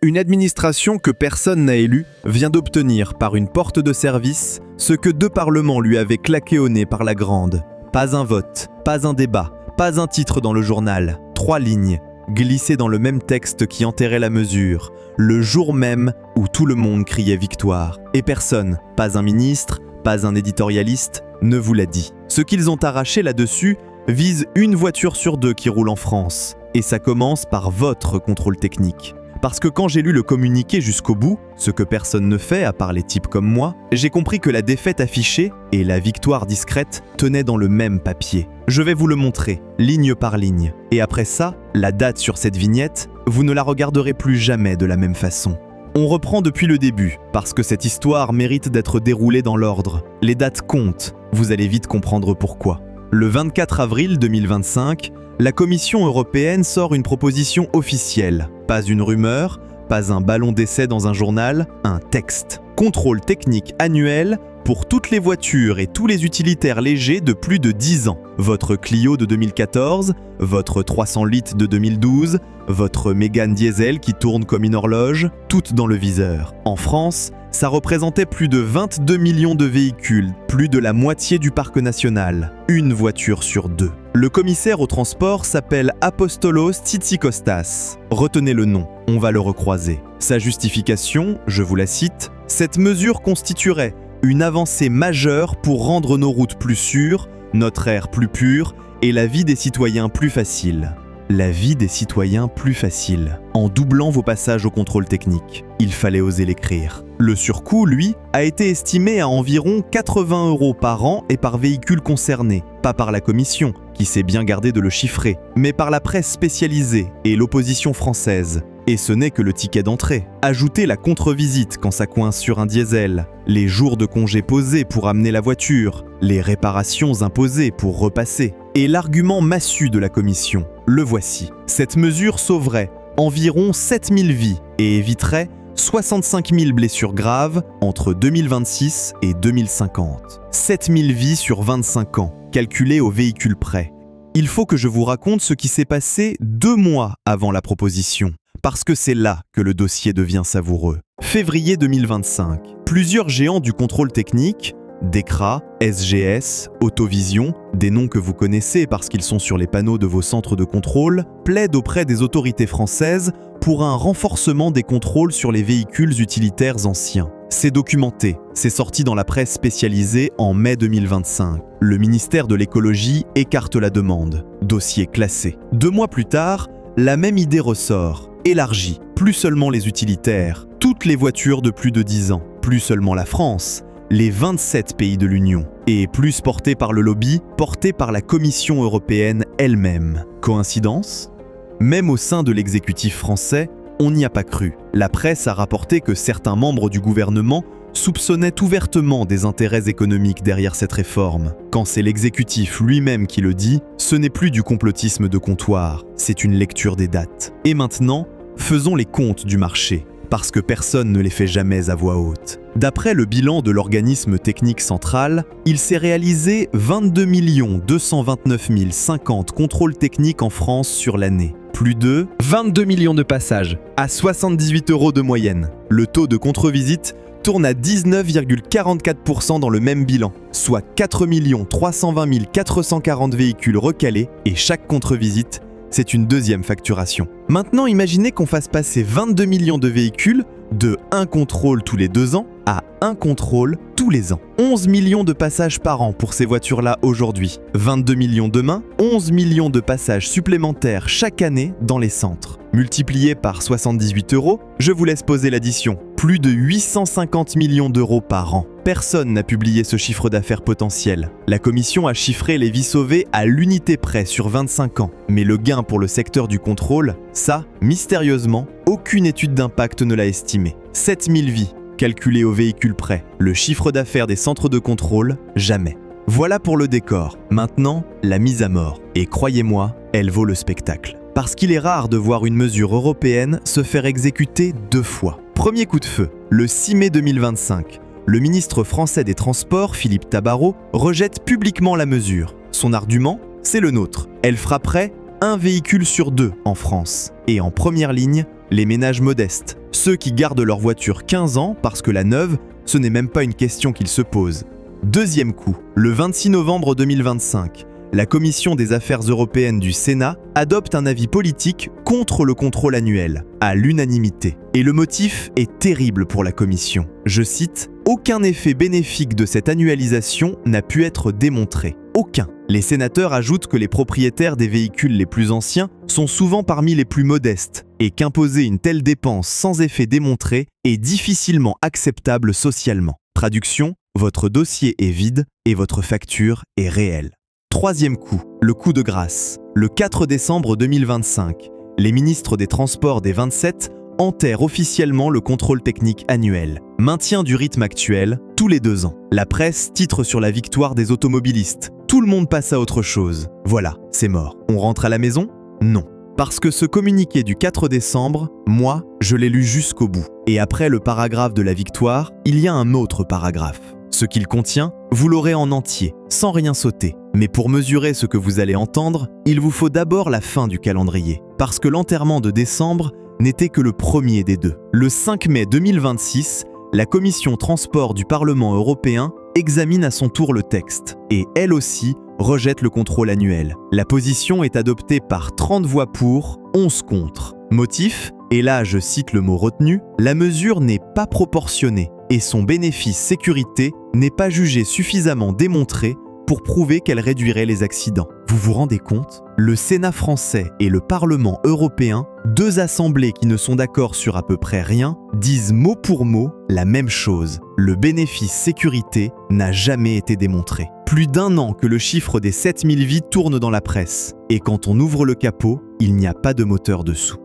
Une administration que personne n'a élue vient d'obtenir par une porte de service ce que 2 parlements lui avaient claqué au nez par la grande. Pas un vote, pas un débat, pas un titre dans le journal, 3 lignes, glissées dans le même texte qui enterrait la mesure, le jour même où tout le monde criait victoire. Et personne, pas un ministre, pas un éditorialiste, ne vous l'a dit. Ce qu'ils ont arraché là-dessus vise une voiture sur 2 qui roule en France. Et ça commence par votre contrôle technique. Parce que quand j'ai lu le communiqué jusqu'au bout, ce que personne ne fait à part les types comme moi, j'ai compris que la défaite affichée et la victoire discrète tenaient dans le même papier. Je vais vous le montrer, ligne par ligne. Et après ça, la date sur cette vignette, vous ne la regarderez plus jamais de la même façon. On reprend depuis le début, parce que cette histoire mérite d'être déroulée dans l'ordre. Les dates comptent, vous allez vite comprendre pourquoi. Le 24 avril 2025, la Commission européenne sort une proposition officielle. Pas une rumeur, pas un ballon d'essai dans un journal, un texte. Contrôle technique annuel pour toutes les voitures et tous les utilitaires légers de plus de 10 ans. Votre Clio de 2014, votre 300 litres de 2012, votre Mégane diesel qui tourne comme une horloge, toutes dans le viseur. En France, ça représentait plus de 22 millions de véhicules, plus de la moitié du parc national. Une voiture sur 2. Le commissaire au transport s'appelle Apostolos Tzitzikostas. Retenez le nom, on va le recroiser. Sa justification, je vous la cite, « Cette mesure constituerait une avancée majeure pour rendre nos routes plus sûres, notre air plus pur et la vie des citoyens plus facile. » La vie des citoyens plus facile, en doublant vos passages au contrôle technique. Il fallait oser l'écrire. Le surcoût, lui, a été estimé à environ 80 € par an et par véhicule concerné, pas par la Commission, qui s'est bien gardée de le chiffrer, mais par la presse spécialisée et l'opposition française. Et ce n'est que le ticket d'entrée. Ajoutez la contre-visite quand ça coince sur un diesel, les jours de congé posés pour amener la voiture, les réparations imposées pour repasser, et l'argument massu de la Commission. Le voici. Cette mesure sauverait environ 7000 vies et éviterait 65 000 blessures graves entre 2026 et 2050. 7000 vies sur 25 ans, calculées au véhicule près. Il faut que je vous raconte ce qui s'est passé 2 mois avant la proposition, parce que c'est là que le dossier devient savoureux. Février 2025. Plusieurs géants du contrôle technique, Dekra, SGS, Autovision, des noms que vous connaissez parce qu'ils sont sur les panneaux de vos centres de contrôle, plaident auprès des autorités françaises pour un renforcement des contrôles sur les véhicules utilitaires anciens. C'est documenté, c'est sorti dans la presse spécialisée en mai 2025. Le ministère de l'écologie écarte la demande. Dossier classé. 2 mois plus tard, la même idée ressort. Élargie, plus seulement les utilitaires, toutes les voitures de plus de 10 ans, plus seulement la France, les 27 pays de l'Union, et plus porté par le lobby, porté par la Commission européenne elle-même. Coïncidence ? Même au sein de l'exécutif français, on n'y a pas cru. La presse a rapporté que certains membres du gouvernement soupçonnaient ouvertement des intérêts économiques derrière cette réforme. Quand c'est l'exécutif lui-même qui le dit, ce n'est plus du complotisme de comptoir, c'est une lecture des dates. Et maintenant, faisons les comptes du marché, parce que personne ne les fait jamais à voix haute. D'après le bilan de l'organisme technique central, il s'est réalisé 22 229 050 contrôles techniques en France sur l'année. Plus de 22 millions de passages, à 78 € de moyenne. Le taux de contre-visite tourne à 19,44% dans le même bilan, soit 4 320 440 véhicules recalés, et chaque contre-visite, c'est une deuxième facturation. Maintenant, imaginez qu'on fasse passer 22 millions de véhicules de 1 contrôle tous les 2 ans à 1 contrôle tous les ans. 11 millions de passages par an pour ces voitures-là aujourd'hui. 22 millions demain, 11 millions de passages supplémentaires chaque année dans les centres. Multiplié par 78 €, je vous laisse poser l'addition. Plus de 850 millions d'euros par an. Personne n'a publié ce chiffre d'affaires potentiel. La Commission a chiffré les vies sauvées à l'unité près sur 25 ans. Mais le gain pour le secteur du contrôle, ça, mystérieusement, aucune étude d'impact ne l'a estimé. 7000 vies, calculées au véhicule près. Le chiffre d'affaires des centres de contrôle, jamais. Voilà pour le décor. Maintenant, la mise à mort. Et croyez-moi, elle vaut le spectacle. Parce qu'il est rare de voir une mesure européenne se faire exécuter 2 fois. Premier coup de feu, le 6 mai 2025. Le ministre français des Transports, Philippe Tabarot, rejette publiquement la mesure. Son argument, c'est le nôtre. Elle frapperait 1 véhicule sur 2 en France. Et en première ligne, les ménages modestes, Ceux qui gardent leur voiture 15 ans parce que la neuve, ce n'est même pas une question qu'ils se posent. Deuxième coup, le 26 novembre 2025, la Commission des affaires européennes du Sénat adopte un avis politique contre le contrôle annuel, à l'unanimité. Et le motif est terrible pour la Commission. Je cite, « Aucun effet bénéfique de cette annualisation n'a pu être démontré. Aucun. » Les sénateurs ajoutent que les propriétaires des véhicules les plus anciens sont souvent parmi les plus modestes et qu'imposer une telle dépense sans effet démontré est difficilement acceptable socialement. Traduction, votre dossier est vide et votre facture est réelle. Troisième coup, le coup de grâce. Le 4 décembre 2025, les ministres des Transports des 27 enterrent officiellement le contrôle technique annuel. Maintien du rythme actuel, tous les 2 ans. La presse titre sur la victoire des automobilistes. Tout le monde passe à autre chose. Voilà, c'est mort. On rentre à la maison? Non. Parce que ce communiqué du 4 décembre, moi, je l'ai lu jusqu'au bout. Et après le paragraphe de la victoire, il y a un autre paragraphe. Ce qu'il contient, vous l'aurez en entier, sans rien sauter. Mais pour mesurer ce que vous allez entendre, il vous faut d'abord la fin du calendrier. Parce que l'enterrement de décembre n'était que le premier des deux. Le 5 mai 2026, la Commission Transport du Parlement européen examine à son tour le texte. Et elle aussi rejette le contrôle annuel. La position est adoptée par 30 voix pour, 11 contre. Motif, et là je cite le mot retenu, la mesure n'est pas proportionnée et son bénéfice sécurité n'est pas jugé suffisamment démontré pour prouver qu'elle réduirait les accidents. Vous vous rendez compte? Le Sénat français et le Parlement européen, deux assemblées qui ne sont d'accord sur à peu près rien, disent mot pour mot la même chose. Le bénéfice sécurité n'a jamais été démontré. Plus d'1 an que le chiffre des 7000 vies tourne dans la presse. Et quand on ouvre le capot, il n'y a pas de moteur dessous.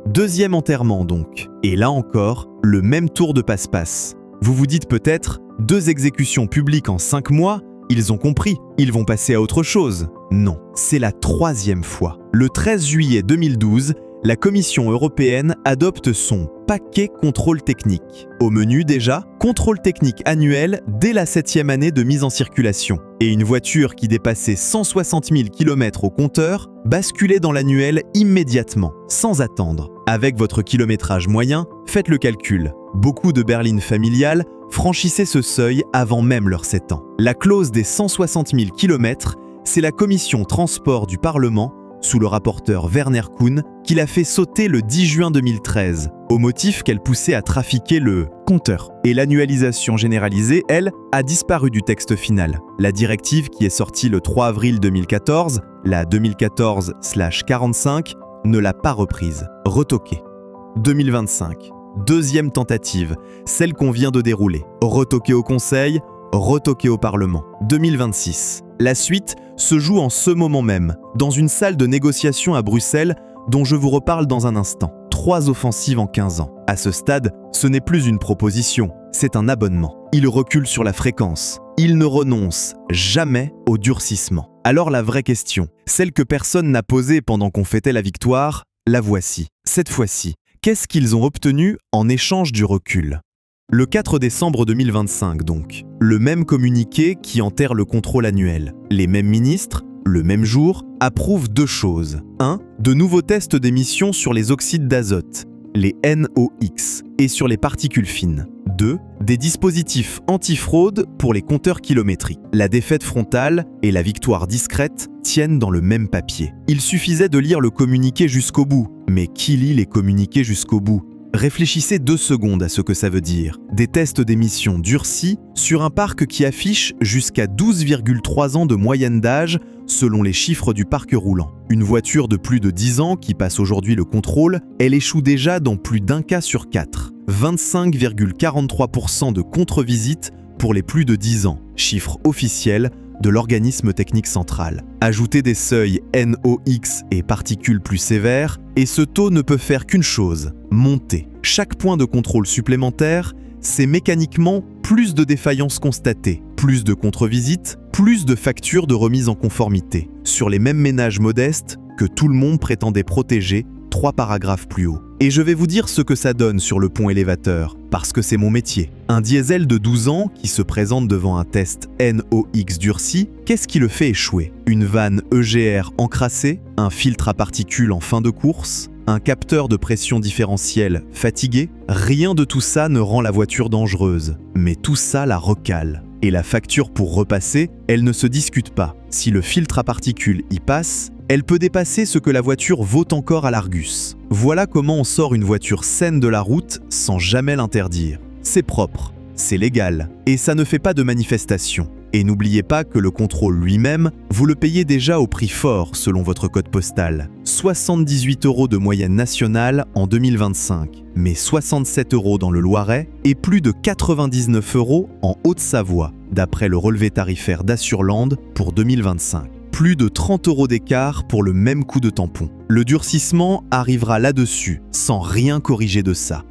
Deuxième enterrement donc. Et là encore, le même tour de passe-passe. Vous vous dites peut-être, 2 exécutions publiques en 5 mois, ils ont compris, ils vont passer à autre chose. Non, c'est la 3e fois. Le 13 juillet 2012, la Commission européenne adopte son paquet contrôle technique. Au menu déjà, contrôle technique annuel dès la 7e année de mise en circulation. Et une voiture qui dépassait 160 000 km au compteur basculait dans l'annuel immédiatement, sans attendre. Avec votre kilométrage moyen, faites le calcul. Beaucoup de berlines familiales franchissaient ce seuil avant même leurs 7 ans. La clause des 160 000 km, c'est la Commission Transport du Parlement, sous le rapporteur Werner Kuhn, qui l'a fait sauter le 10 juin 2013, au motif qu'elle poussait à trafiquer le compteur. Et l'annualisation généralisée, elle, a disparu du texte final. La directive qui est sortie le 3 avril 2014, la 2014/45, ne l'a pas reprise, retoquée. 2025, deuxième tentative, celle qu'on vient de dérouler. Retoquée au Conseil, retoquée au Parlement. 2026, la suite se joue en ce moment même, dans une salle de négociation à Bruxelles dont je vous reparle dans un instant. 3 offensives en 15 ans. À ce stade, ce n'est plus une proposition, c'est un abonnement. Il recule sur la fréquence. Il ne renonce jamais au durcissement. Alors la vraie question, celle que personne n'a posée pendant qu'on fêtait la victoire, la voici. Cette fois-ci, qu'est-ce qu'ils ont obtenu en échange du recul ? Le 4 décembre 2025 donc, le même communiqué qui enterre le contrôle annuel. Les mêmes ministres, le même jour, approuvent 2 choses. 1. De nouveaux tests d'émissions sur les oxydes d'azote, les NOx, et sur les particules fines. 2. Des dispositifs antifraude pour les compteurs kilométriques. La défaite frontale et la victoire discrète tiennent dans le même papier. Il suffisait de lire le communiqué jusqu'au bout. Mais qui lit les communiqués jusqu'au bout ? Réfléchissez 2 secondes à ce que ça veut dire. Des tests d'émissions durcis sur un parc qui affiche jusqu'à 12,3 ans de moyenne d'âge selon les chiffres du parc roulant. Une voiture de plus de 10 ans qui passe aujourd'hui le contrôle, elle échoue déjà dans plus d'1 cas sur 4. 25,43% de contre-visites pour les plus de 10 ans, chiffre officiel de l'organisme technique central. Ajoutez des seuils NOx et particules plus sévères, et ce taux ne peut faire qu'une chose, monter. Chaque point de contrôle supplémentaire, c'est mécaniquement plus de défaillances constatées, plus de contre-visites, plus de factures de remise en conformité, sur les mêmes ménages modestes que tout le monde prétendait protéger 3 paragraphes plus haut. Et je vais vous dire ce que ça donne sur le pont élévateur, parce que c'est mon métier. Un diesel de 12 ans qui se présente devant un test NOx durci, qu'est-ce qui le fait échouer ? Une vanne EGR encrassée ? Un filtre à particules en fin de course ? un capteur de pression différentielle fatigué, rien de tout ça ne rend la voiture dangereuse. Mais tout ça la recale. Et la facture pour repasser, elle ne se discute pas. Si le filtre à particules y passe, elle peut dépasser ce que la voiture vaut encore à l'Argus. Voilà comment on sort une voiture saine de la route sans jamais l'interdire. C'est propre, c'est légal, et ça ne fait pas de manifestation. Et n'oubliez pas que le contrôle lui-même, vous le payez déjà au prix fort selon votre code postal. 78 € de moyenne nationale en 2025, mais 67 € dans le Loiret et plus de 99 € en Haute-Savoie, d'après le relevé tarifaire d'Assurland pour 2025. Plus de 30 € d'écart pour le même coup de tampon. Le durcissement arrivera là-dessus, sans rien corriger de ça.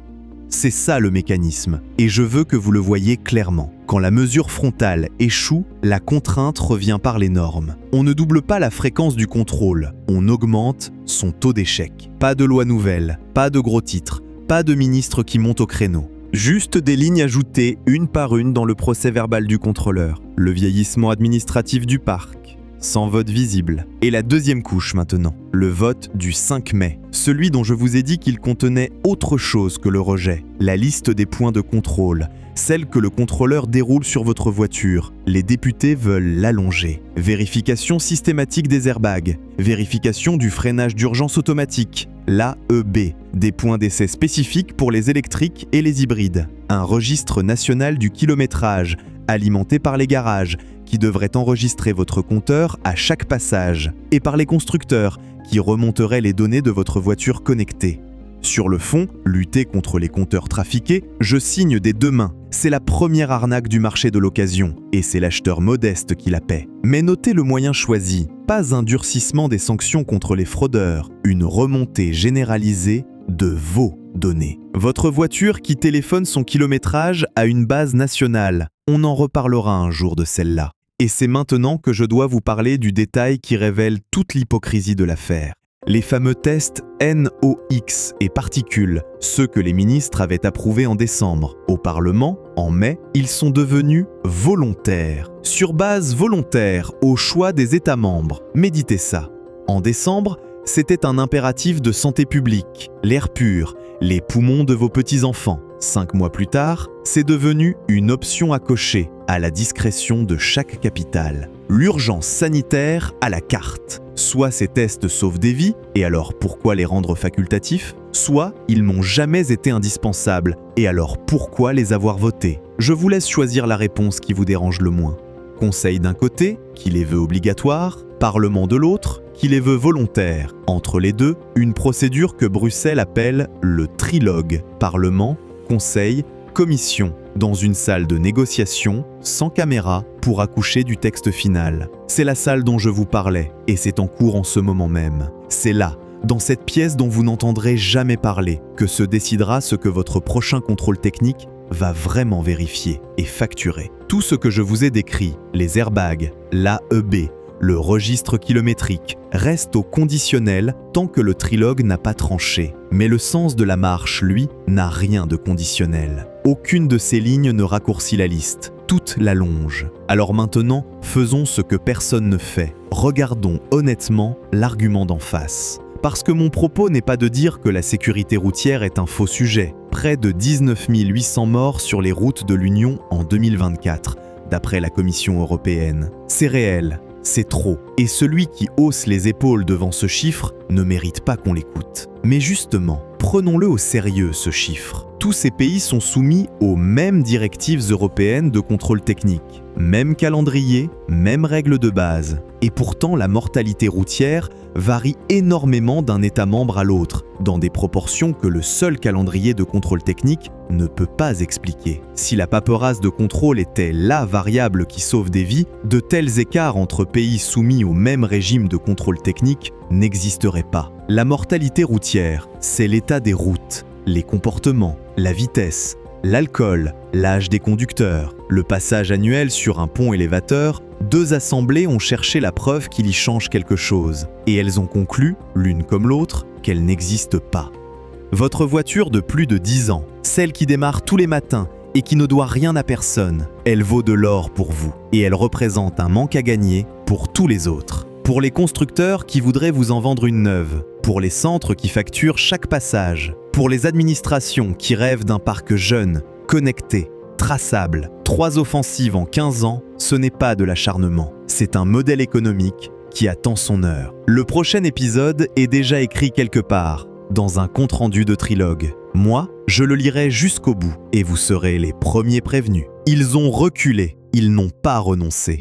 C'est ça le mécanisme, et je veux que vous le voyiez clairement. Quand la mesure frontale échoue, la contrainte revient par les normes. On ne double pas la fréquence du contrôle, on augmente son taux d'échec. Pas de loi nouvelle, pas de gros titres, pas de ministre qui monte au créneau. Juste des lignes ajoutées une par une dans le procès-verbal du contrôleur. Le vieillissement administratif du parc, sans vote visible. Et la deuxième couche maintenant, le vote du 5 mai, celui dont je vous ai dit qu'il contenait autre chose que le rejet, la liste des points de contrôle, celle que le contrôleur déroule sur votre voiture. Les députés veulent l'allonger. Vérification systématique des airbags, vérification du freinage d'urgence automatique, l'AEB, des points d'essai spécifiques pour les électriques et les hybrides, un registre national du kilométrage, alimenté par les garages, qui devrait enregistrer votre compteur à chaque passage, et par les constructeurs, qui remonteraient les données de votre voiture connectée. Sur le fond, lutter contre les compteurs trafiqués, je signe des deux mains. C'est la première arnaque du marché de l'occasion, et c'est l'acheteur modeste qui la paie. Mais notez le moyen choisi, pas un durcissement des sanctions contre les fraudeurs, une remontée généralisée de vos données. Votre voiture qui téléphone son kilométrage à une base nationale. On en reparlera un jour de celle-là. Et c'est maintenant que je dois vous parler du détail qui révèle toute l'hypocrisie de l'affaire. Les fameux tests NOx et particules, ceux que les ministres avaient approuvés en décembre. Au Parlement, en mai, ils sont devenus volontaires. Sur base volontaire, au choix des États membres. Méditez ça. En décembre, c'était un impératif de santé publique, l'air pur, les poumons de vos petits-enfants. 5 mois plus tard, c'est devenu une option à cocher, à la discrétion de chaque capitale. L'urgence sanitaire à la carte. Soit ces tests sauvent des vies, et alors pourquoi les rendre facultatifs? Soit ils n'ont jamais été indispensables, et alors pourquoi les avoir votés? Je vous laisse choisir la réponse qui vous dérange le moins. Conseil d'un côté, qui les veut obligatoires, Parlement de l'autre, qui les veut volontaires. Entre les deux, une procédure que Bruxelles appelle le trilogue. Parlement, Conseil, Commission, dans une salle de négociation, sans caméra, pour accoucher du texte final. C'est la salle dont je vous parlais, et c'est en cours en ce moment même. C'est là, dans cette pièce dont vous n'entendrez jamais parler, que se décidera ce que votre prochain contrôle technique va vraiment vérifier et facturer. Tout ce que je vous ai décrit, les airbags, l'AEB, le registre kilométrique, reste au conditionnel tant que le trilogue n'a pas tranché. Mais le sens de la marche, lui, n'a rien de conditionnel. Aucune de ces lignes ne raccourcit la liste, toute l'allonge. Alors maintenant, faisons ce que personne ne fait. Regardons honnêtement l'argument d'en face. Parce que mon propos n'est pas de dire que la sécurité routière est un faux sujet. Près de 19 800 morts sur les routes de l'Union en 2024, d'après la Commission européenne. C'est réel. C'est trop. Et celui qui hausse les épaules devant ce chiffre ne mérite pas qu'on l'écoute. Mais justement, prenons-le au sérieux ce chiffre. Tous ces pays sont soumis aux mêmes directives européennes de contrôle technique. Même calendrier, même règles de base. Et pourtant, la mortalité routière varie énormément d'un État membre à l'autre, dans des proportions que le seul calendrier de contrôle technique ne peut pas expliquer. Si la paperasse de contrôle était la variable qui sauve des vies, de tels écarts entre pays soumis au même régime de contrôle technique n'existeraient pas. La mortalité routière, c'est l'état des routes, les comportements, la vitesse, l'alcool, l'âge des conducteurs, le passage annuel sur un pont élévateur. Deux assemblées ont cherché la preuve qu'il y change quelque chose, et elles ont conclu, l'une comme l'autre, qu'elle n'existe pas. Votre voiture de plus de 10 ans, celle qui démarre tous les matins et qui ne doit rien à personne, elle vaut de l'or pour vous, et elle représente un manque à gagner pour tous les autres. Pour les constructeurs qui voudraient vous en vendre une neuve, pour les centres qui facturent chaque passage, pour les administrations qui rêvent d'un parc jeune, connecté, traçable. 3 offensives en 15 ans, ce n'est pas de l'acharnement, c'est un modèle économique qui attend son heure. Le prochain épisode est déjà écrit quelque part, dans un compte-rendu de trilogue. Moi, je le lirai jusqu'au bout et vous serez les premiers prévenus. Ils ont reculé, ils n'ont pas renoncé.